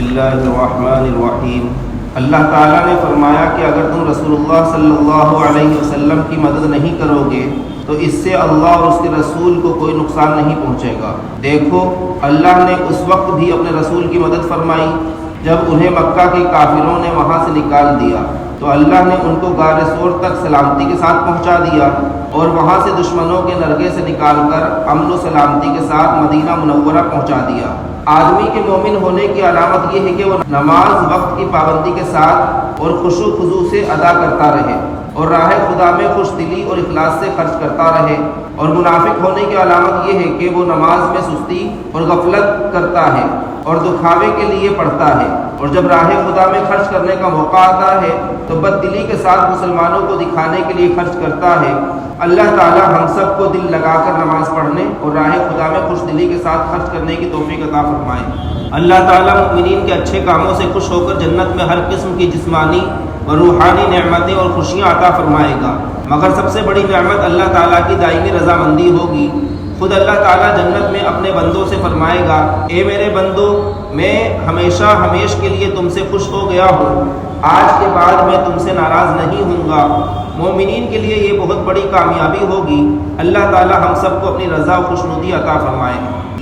اللہ الرحمن الرحیم۔ اللہ تعالیٰ نے فرمایا کہ اگر تم رسول اللہ صلی اللہ علیہ وسلم کی مدد نہیں کرو گے تو اس سے اللہ اور اس کے رسول کو کوئی نقصان نہیں پہنچے گا۔ دیکھو اللہ نے اس وقت بھی اپنے رسول کی مدد فرمائی جب انہیں مکہ کے کافروں نے وہاں سے نکال دیا تو اللہ نے ان کو غار ثور تک سلامتی کے ساتھ پہنچا دیا اور وہاں سے دشمنوں کے نرغے سے نکال کر امن و سلامتی کے ساتھ مدینہ منورہ پہنچا دیا۔ آدمی کے مومن ہونے کی علامت یہ ہے کہ وہ نماز وقت کی پابندی کے ساتھ اور خشوع و خضوع سے ادا کرتا رہے اور راہ خدا میں خوش دلی اور اخلاص سے خرچ کرتا رہے، اور منافق ہونے کی علامت یہ ہے کہ وہ نماز میں سستی اور غفلت کرتا ہے اور دکھاوے کے لیے پڑھتا ہے، اور جب راہ خدا میں خرچ کرنے کا موقع آتا ہے تو بد دلی کے ساتھ مسلمانوں کو دکھانے کے لیے خرچ کرتا ہے۔ اللہ تعالی ہم سب کو دل لگا کر نماز پڑھنے اور راہ خدا میں خوش دلی کے ساتھ خرچ کرنے کی توفیق عطا فرمائے۔ اللہ تعالی مومنین کے اچھے کاموں سے خوش ہو کر جنت میں ہر قسم کی جسمانی اور روحانی نعمتیں اور خوشیاں عطا فرمائے گا، مگر سب سے بڑی نعمت اللہ تعالیٰ کی دائمی رضامندی ہوگی۔ خود اللہ تعالیٰ جنت میں اپنے بندوں سے فرمائے گا، اے میرے بندو، میں ہمیشہ ہمیش کے لیے تم سے خوش ہو گیا ہوں، آج کے بعد میں تم سے ناراض نہیں ہوں گا۔ مومنین کے لیے یہ بہت بڑی کامیابی ہوگی۔ اللہ تعالیٰ ہم سب کو اپنی رضا و خوشنودی عطا فرمائے۔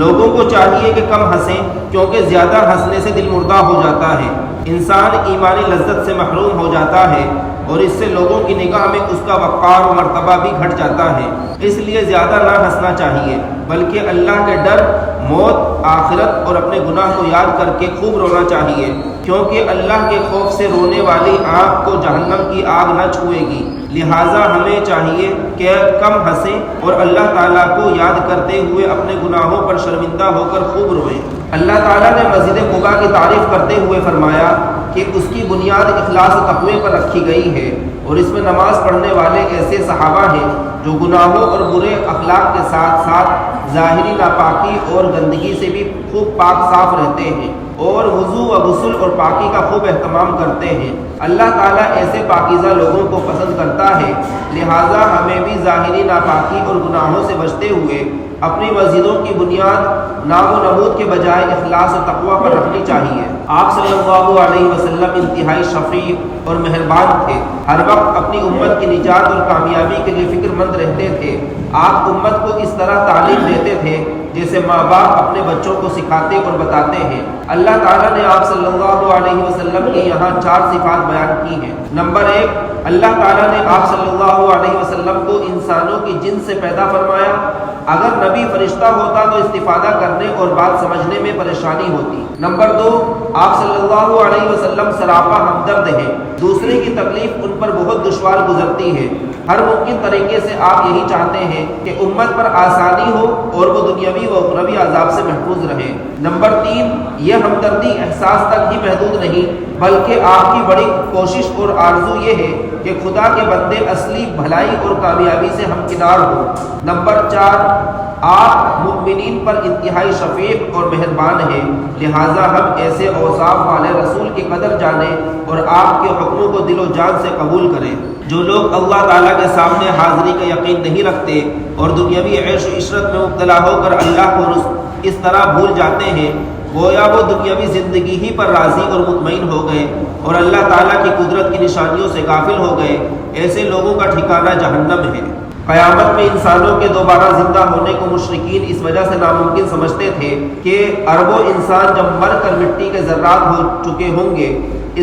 لوگوں کو چاہیے کہ کم ہنسیں، کیونکہ زیادہ ہنسنے سے دل مردہ ہو جاتا ہے، انسان ایمانی لذت سے محروم ہو جاتا ہے، اور اس سے لوگوں کی نگاہ میں اس کا وقار و مرتبہ بھی گھٹ جاتا ہے۔ اس لیے زیادہ نہ ہنسنا چاہیے، بلکہ اللہ کے ڈر، موت، آخرت اور اپنے گناہ کو یاد کر کے خوب رونا چاہیے، کیونکہ اللہ کے خوف سے رونے والی آنکھ کو جہنم کی آگ نہ چھوئے گی۔ لہٰذا ہمیں چاہیے کہ کم ہنسیں اور اللہ تعالیٰ کو یاد کرتے ہوئے اپنے گناہوں پر شرمندہ ہو کر خوب روئیں۔ اللہ تعالیٰ نے مسجد قباء کی تعریف کرتے ہوئے فرمایا کہ اس کی بنیاد اخلاص و تقوی پر رکھی گئی ہے، اور اس میں نماز پڑھنے والے ایسے صحابہ ہیں جو گناہوں اور برے اخلاق کے ساتھ ساتھ ظاہری ناپاکی اور گندگی سے بھی خوب پاک صاف رہتے ہیں، اور وضو و غسل اور پاکی کا خوب اہتمام کرتے ہیں۔ اللہ تعالیٰ ایسے پاکیزہ لوگوں کو پسند کرتا ہے، لہٰذا ہمیں بھی ظاہری ناپاکی اور گناہوں سے بچتے ہوئے اپنی مسجدوں کی بنیاد نام و نمود کے بجائے اخلاص و تقوی پر رکھنی چاہیے۔ آپ صلی اللہ علیہ وسلم انتہائی شفیق اور مہربان تھے، ہر وقت اپنی امت کی نجات اور کامیابی کے لیے فکر مند رہتے تھے۔ آپ امت کو اس طرح تعلیم دیتے تھے جیسے ماں باپ اپنے بچوں کو سکھاتے اور بتاتے ہیں۔ اللہ تعالیٰ نے آپ صلی اللہ علیہ وسلم کی یہاں 4 صفات بیان کی ہیں۔ نمبر 1، اللہ تعالیٰ نے آپ صلی اللہ علیہ وسلم کو انسانوں کی جنس سے پیدا فرمایا۔ اگر نبی فرشتہ ہوتا تو استفادہ کرنے اور بات سمجھنے میں پریشانی ہوتی۔ نمبر 2، آپ صلی اللہ علیہ وسلم سراپا ہمدرد ہیں، دوسرے کی تکلیف ان پر بہت دشوار گزرتی ہے، ہر ممکن طریقے سے آپ یہی چاہتے ہیں کہ امت پر آسانی ہو اور وہ دنیاوی و اخروی عذاب سے محفوظ رہے۔ نمبر 3، یہ ہمدردی احساس تک ہی محدود نہیں، بلکہ آپ کی بڑی کوشش اور آرزو یہ ہے کہ خدا کے بندے اصلی بھلائی اور کامیابی سے ہمکنار ہوں۔ نمبر 4، آپ مومنین پر انتہائی شفیق اور مہربان ہیں، لہٰذا ہم ایسے اوصاف والے رسول کی قدر جانیں اور آپ کے حکموں کو دل و جان سے قبول کریں۔ جو لوگ اللہ تعالیٰ کے سامنے حاضری کا یقین نہیں رکھتے اور دنیاوی عیش و عشرت میں مبتلا ہو کر اللہ کو اس طرح بھول جاتے ہیں گویا وہ دنیاوی زندگی ہی پر راضی اور مطمئن ہو گئے اور اللہ تعالیٰ کی قدرت کی نشانیوں سے غافل ہو گئے، ایسے لوگوں کا ٹھکانہ جہنم ہے۔ قیامت میں انسانوں کے دوبارہ زندہ ہونے کو مشرکین اس وجہ سے ناممکن سمجھتے تھے کہ اربوں انسان جب مر کر مٹی کے ذرات ہو چکے ہوں گے،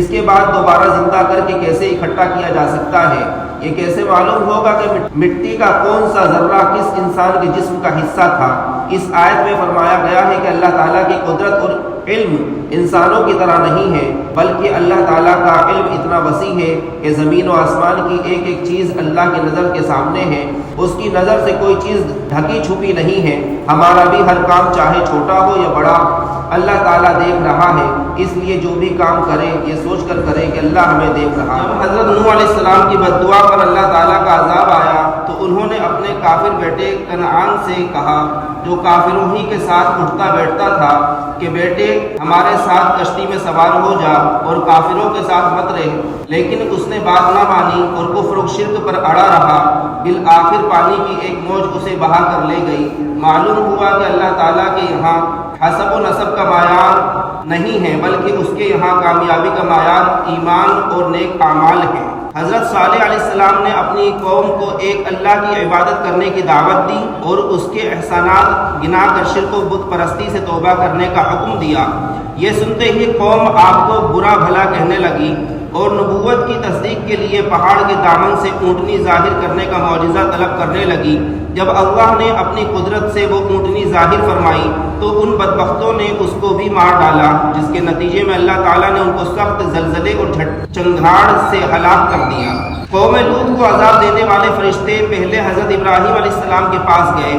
اس کے بعد دوبارہ زندہ کر کے کیسے اکٹھا کیا جا سکتا ہے؟ یہ کیسے معلوم ہوگا کہ مٹی کا کون سا ذرہ کس انسان کے جسم کا حصہ تھا؟ اس آیت میں فرمایا گیا ہے کہ اللہ تعالیٰ کی قدرت اور علم انسانوں کی طرح نہیں ہے، بلکہ اللہ تعالیٰ کا علم اتنا وسیع ہے کہ زمین و آسمان کی ایک ایک چیز اللہ کی نظر کے سامنے ہے، اس کی نظر سے کوئی چیز ڈھکی چھپی نہیں ہے۔ ہمارا بھی ہر کام چاہے چھوٹا ہو یا بڑا اللہ تعالیٰ دیکھ رہا ہے، اس لیے جو بھی کام کرے یہ سوچ کر کرے کہ اللہ ہمیں دیکھ رہا ہے۔ جب حضرت نوح علیہ السلام کی بد دعا پر اللہ تعالیٰ کا عذاب آیا تو انہوں نے اپنے کافر بیٹے کنعان سے کہا جو کافروں ہی کے ساتھ اٹھتا بیٹھتا تھا کہ بیٹے ہمارے ساتھ کشتی میں سوار ہو جا اور کافروں کے ساتھ مت رہے، لیکن اس نے بات نہ مانی اور کفر و شرک پر اڑا رہا۔ بالآخر پانی کی ایک موج اسے بہا کر لے گئی۔ معلوم ہوا کہ اللہ تعالیٰ کے یہاں حسب و نسب کا معیار نہیں ہے، بلکہ اس کے یہاں کامیابی کا معیار ایمان اور نیک اعمال ہے۔ حضرت صالح علیہ السلام نے اپنی قوم کو ایک اللہ کی عبادت کرنے کی دعوت دی اور اس کے احسانات گنا کر شرک و بت پرستی سے توبہ کرنے کا حکم دیا۔ یہ سنتے ہی قوم آپ کو برا بھلا کہنے لگی اور نبوت کی تصدیق کے لیے پہاڑ کے دامن سے اونٹنی ظاہر کرنے کا معجزہ طلب کرنے لگی۔ جب اللہ نے اپنی قدرت سے وہ اونٹنی ظاہر فرمائی تو ان بدبختوں نے اس کو بھی مار ڈالا، جس کے نتیجے میں اللہ تعالیٰ نے ان کو سخت زلزلے اور چنگھاڑ سے ہلاک کر دیا۔ قوم لوط کو عذاب دینے والے فرشتے پہلے حضرت ابراہیم علیہ السلام کے پاس گئے،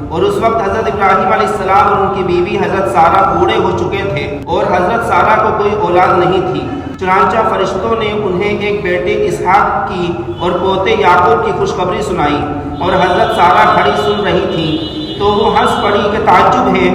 اور اس وقت حضرت ابراہیم علیہ السلام اور ان کی بیوی حضرت سارہ بوڑھے ہو چکے تھے اور حضرت سارہ کو کوئی اولاد نہیں تھی۔ چنانچہ فرشتوں نے انہیں ایک بیٹے اسحاق کی اور پوتے یعقوب کی خوشخبری سنائی، اور حضرت سارہ کھڑی سن رہی تھی تو وہ ہنس پڑی کہ تعجب ہے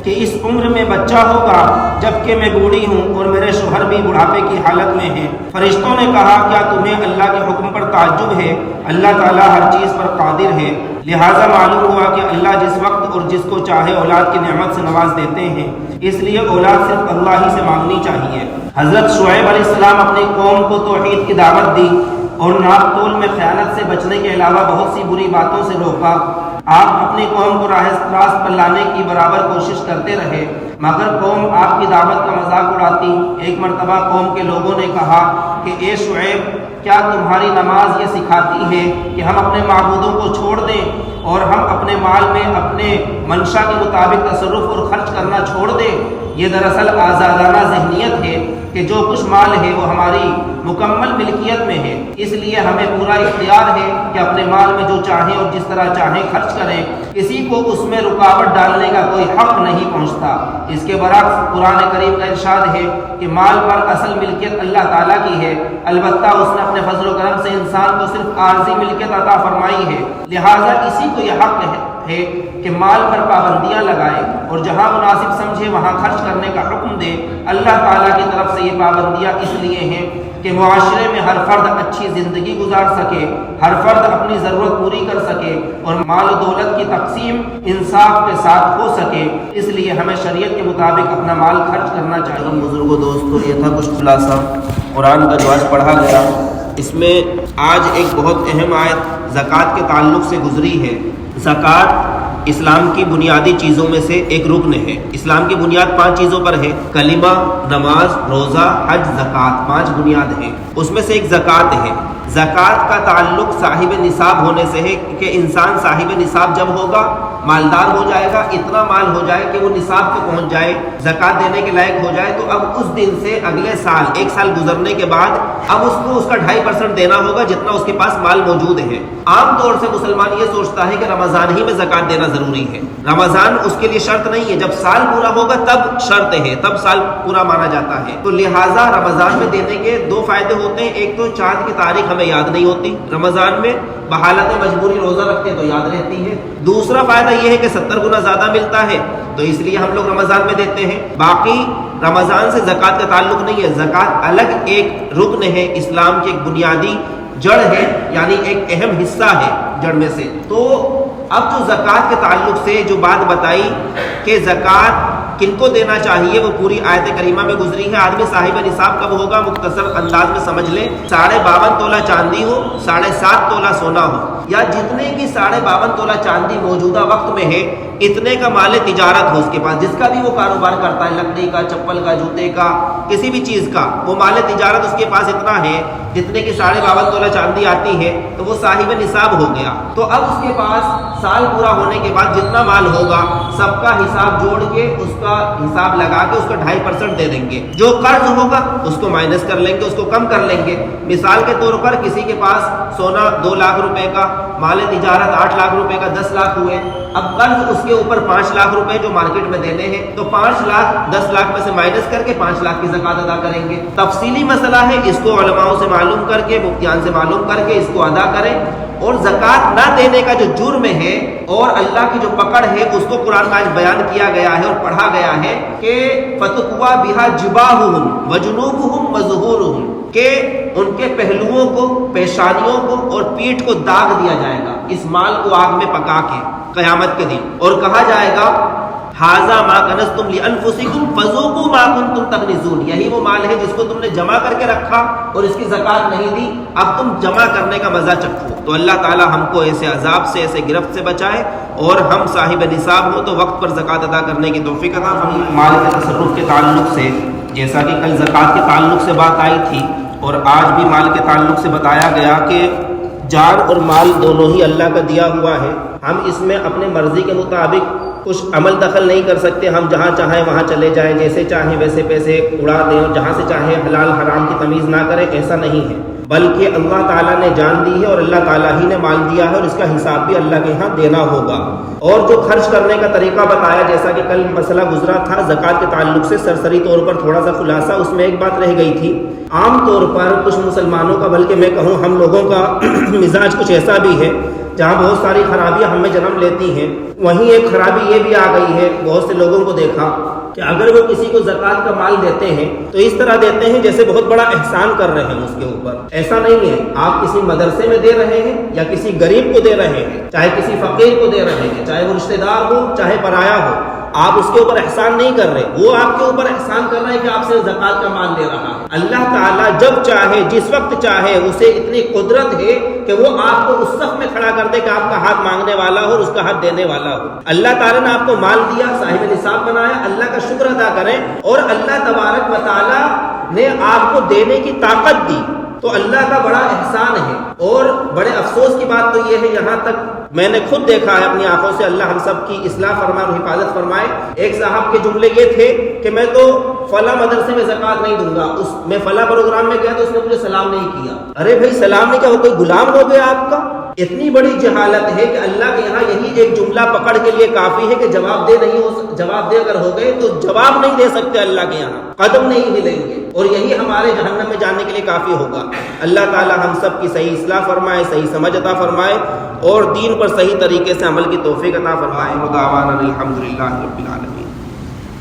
کہ اس عمر میں بچہ ہوگا جبکہ میں بوڑھی ہوں اور میرے شوہر بھی بڑھاپے کی حالت میں ہیں۔ فرشتوں نے کہا کیا تمہیں اللہ کے حکم پر تعجب ہے؟ اللہ تعالیٰ ہر چیز پر قادر ہے، لہٰذا معلوم ہوا کہ اللہ جس وقت اور جس کو چاہے اولاد کی نعمت سے نواز دیتے ہیں، اس لیے اولاد صرف اللہ ہی سے مانگنی چاہیے۔ حضرت شعیب علیہ السلام اپنی قوم کو توحید کی دعوت دی اور ناپ تول میں خیانت سے بچنے کے علاوہ بہت سی بری باتوں سے روکا۔ آپ اپنی قوم کو راست پر لانے کی برابر کوشش کرتے رہے، مگر قوم آپ کی دعوت کا مذاق اڑاتی۔ ایک مرتبہ قوم کے لوگوں نے کہا کہ اے شعیب، کیا تمہاری نماز یہ سکھاتی ہے کہ ہم اپنے معبودوں کو چھوڑ دیں اور ہم اپنے مال میں اپنے منشا کے مطابق تصرف اور خرچ کرنا چھوڑ دیں؟ یہ دراصل آزادانہ ذہنیت ہے کہ جو کچھ مال ہے وہ ہماری مکمل ملکیت میں ہے، اس لیے ہمیں پورا اختیار ہے کہ اپنے مال میں جو چاہیں اور جس طرح چاہیں خرچ کریں، کسی کو اس میں رکاوٹ ڈالنے کا کوئی حق نہیں پہنچتا۔ اس کے برعکس قرآن کریم کا ارشاد ہے کہ مال پر اصل ملکیت اللہ تعالیٰ کی ہے، البتہ اس نے اپنے فضل و کرم سے انسان کو صرف عارضی ملکیت عطا فرمائی ہے، لہٰذا اسی کو یہ حق ہے کہ مال پر پابندیاں لگائے اور جہاں مناسب سمجھے وہاں خرچ کرنے کا حکم دے۔ اللہ تعالیٰ کی طرف سے یہ پابندیاں اس لیے ہیں کہ معاشرے میں ہر فرد اچھی زندگی گزار سکے، ہر فرد اپنی ضرورت پوری کر سکے اور مال و دولت کی تقسیم انصاف کے ساتھ ہو سکے، اس لیے ہمیں شریعت کے مطابق اپنا مال خرچ کرنا چاہیے۔ بزرگوں دوستوں، یہ تھا کچھ خلاصہ قرآن کا جو آج پڑھا گیا۔ اس میں آج ایک بہت اہم آیت زکوٰۃ کے تعلق سے گزری ہے۔ زکوٰۃ اسلام کی بنیادی چیزوں میں سے ایک رکن ہے۔ اسلام کی بنیاد 5 چیزوں پر ہے: کلمہ، نماز، روزہ، حج، زکوٰۃ، 5 بنیاد ہیں۔ اس میں سے ایک زکوٰۃ ہے۔ زکوٰۃ کا تعلق صاحب نصاب ہونے سے ہے کہ انسان صاحب نصاب جب ہوگا، مالدار ہو جائے گا، اتنا مال ہو جائے کہ وہ نصاب پہ پہنچ جائے، زکوٰۃ دینے کے لائق ہو جائے، تو اب اس دن سے اگلے سال 1 سال گزرنے کے بعد اب اس کو اس کا 2.5% دینا ہوگا جتنا اس کے پاس مال موجود ہے۔ عام طور سے مسلمان یہ سوچتا ہے کہ رمضان ہی میں زکوٰۃ دینا ضروری ہے۔ رمضان اس کے لیے شرط نہیں ہے، جب سال پورا ہوگا تب شرط ہے، تب سال پورا مانا جاتا ہے۔ تو لہٰذا رمضان میں دینے کے 2 فائدے ہوتے ہیں۔ ایک تو چاند کی تاریخ ہمیں یاد نہیں ہوتی، رمضان میں بحالت مجبوری روزہ رکھتے تو یاد رہتی ہے۔ دوسرا فائدہ یہ ہے کہ 70 گنا زیادہ ملتا ہے، تو اس لیے ہم لوگ رمضان میں دیتے ہیں۔ باقی رمضان سے زکوٰۃ کا تعلق نہیں ہے۔ زکوٰۃ الگ ایک رکن ہے، اسلام کی ایک بنیادی جڑ ہے، یعنی ایک اہم حصہ ہے جڑ میں سے۔ تو اب جو زکوٰۃ کے تعلق سے جو بات بتائی کہ زکوٰۃ کن کو دینا چاہیے، وہ پوری آیت کریمہ میں گزری ہے۔ آدمی صاحب نصاب کب ہوگا، مختصر انداز میں سمجھ لیں۔ 52.5 تولہ چاندی ہو، 7.5 تولہ سونا ہو، یا جتنے کی 52.5 تولہ چاندی موجودہ وقت میں ہے، اتنے کا مال تجارت ہو اس کے پاس، جس کا بھی وہ کاروبار کرتا ہے، لکڑی کا، چپل کا، جوتے کا، کسی بھی چیز کا، وہ مال تجارت اس کے پاس اتنا ہے جتنے کی 52.5 تولہ چاندی آتی ہے، تو وہ صاحب نصاب ہو گیا۔ تو اب اس کے پاس سال پورا ہونے کے بعد جتنا مال ہوگا سب کا حساب جوڑ کے، اس کا حساب لگا کے اس کا 2.5% دے دیں گے۔ جو قرض ہوگا اس کو مائنس کر لیں گے، اس کو کم کر لیں گے۔ مثال کے طور پر کسی کے پاس سونا 2 لاکھ روپے کا، مال تجارت 8 لاکھ روپے کا، 10 لاکھ ہوئے۔ اب قرض اس کے اوپر 5 لاکھ روپے جو مارکیٹ میں دینے ہیں تو 5 لاکھ 10 لاکھ میں سے مائنس کر کے 5 لاکھ کی زکوٰۃ ادا کریں گے. تفصیلی مسئلہ ہے، اس کو علماء سے معلوم کر کے، مفتیان سے معلوم کر کے اس کو ادا کریں. اور زکوٰۃ نہ دینے کا جو جرم ہے اور اللہ کی جو پکڑ ہے اس کو قرآن میں آج بیان کیا گیا ہے اور پڑھا گیا ہے کہ فَتُقْوَى بِهَا جِبَاهُهُمْ وَجُنُوبُهُمْ وَظُهُورُهُمْ، کہ ان کے پہلوؤں کو، پیشانیوں کو اور پیٹھ کو داغ دیا جائے گا اس مال کو آگ میں پکا کے قیامت کے دن، اور کہا جائے گا ھذا ما کنزتم لانفسکم فذوقوا ما کنتم تکنزون، یہی وہ مال ہے جس کو تم نے جمع کر کے رکھا اور اس کی زکوٰۃ نہیں دی، اب تم جمع کرنے کا مزہ چکھو. تو اللہ تعالی ہم کو ایسے عذاب سے، ایسے گرفت سے بچائے اور ہم صاحب نصاب ہو تو وقت پر زکوٰۃ ادا کرنے کی توفیق عطا فرمائے. مال کے تصرف کے تعلق سے جیسا کہ کل زکوٰۃ کے تعلق سے بات آئی تھی اور آج بھی مال کے تعلق سے بتایا گیا کہ جان اور مال دونوں ہی اللہ کا دیا ہوا ہے. ہم اس میں اپنے مرضی کے مطابق کچھ عمل دخل نہیں کر سکتے. ہم جہاں چاہیں وہاں چلے جائیں، جیسے چاہیں ویسے پیسے اڑا دیں اور جہاں سے چاہیں حلال حرام کی تمیز نہ کریں، ایسا نہیں ہے. بلکہ اللہ تعالیٰ نے جان دی ہے اور اللہ تعالیٰ ہی نے مال دیا ہے اور اس کا حساب بھی اللہ کے ہاں دینا ہوگا. اور جو خرچ کرنے کا طریقہ بتایا، جیسا کہ کل مسئلہ گزرا تھا زکوٰۃ کے تعلق سے سرسری طور پر تھوڑا سا خلاصہ، اس میں ایک بات رہ گئی تھی. عام طور پر کچھ مسلمانوں کا، بلکہ میں کہوں ہم لوگوں کا مزاج کچھ ایسا بھی ہے، جہاں بہت ساری خرابیاں ہم میں جنم لیتی ہیں، وہیں ایک خرابی یہ بھی آ گئی ہے. بہت سے لوگوں کو دیکھا کہ اگر وہ کسی کو زکوٰۃ کا مال دیتے ہیں تو اس طرح دیتے ہیں جیسے بہت بڑا احسان کر رہے ہیں اس کے اوپر. ایسا نہیں ہے. آپ کسی مدرسے میں دے رہے ہیں یا کسی غریب کو دے رہے ہیں، چاہے کسی فقیر کو دے رہے ہیں، چاہے وہ رشتہ دار ہو چاہے پرایا ہو، آپ اس کے اوپر احسان نہیں کر رہے، وہ آپ کے اوپر احسان کر رہے ہیں کہ آپ سے زکوٰۃ کا مال لے رہا ہے. اللہ تعالیٰ جب چاہے، جس وقت چاہے، اسے اتنی قدرت ہے کہ وہ آپ کو اس صف میں کھڑا کر دے کہ آپ کا ہاتھ مانگنے والا ہو اور اس کا ہاتھ دینے والا ہو. اللہ تعالیٰ نے آپ کو مال دیا، صاحب نصاب بنایا، اللہ کا شکر ادا کریں. اور اللہ تبارک و تعالیٰ نے آپ کو دینے کی طاقت دی تو اللہ کا بڑا احسان ہے. اور بڑے افسوس کی بات تو یہ ہے، یہاں تک میں نے خود دیکھا ہے اپنی آنکھوں سے، اللہ ہم سب کی اصلاح فرمائے اور حفاظت فرمائے. ایک صاحب کے جملے یہ تھے کہ میں تو فلاں مدرسے میں زکوٰۃ نہیں دوں گا، میں فلاں پروگرام میں گیا تو اس نے مجھے سلام نہیں کیا. ارے بھائی سلام نہیں کیا، وہ کوئی غلام ہو گیا آپ کا؟ اتنی بڑی جہالت ہے کہ اللہ کے یہاں یہی ایک جملہ پکڑ کے لیے کافی ہے کہ جواب دے اگر ہو گئے تو جواب نہیں دے سکتے، اللہ کے یہاں قدم نہیں ہلیں گے، اور یہی ہمارے جہنم میں جانے کے لیے کافی ہوگا. اللہ تعالی ہم سب کی صحیح اصلاح فرمائے، صحیح سمجھ عطا فرمائے اور دین پر صحیح طریقے سے عمل کی توفیق عطا فرمائے. الحمدللہ رب العالمین.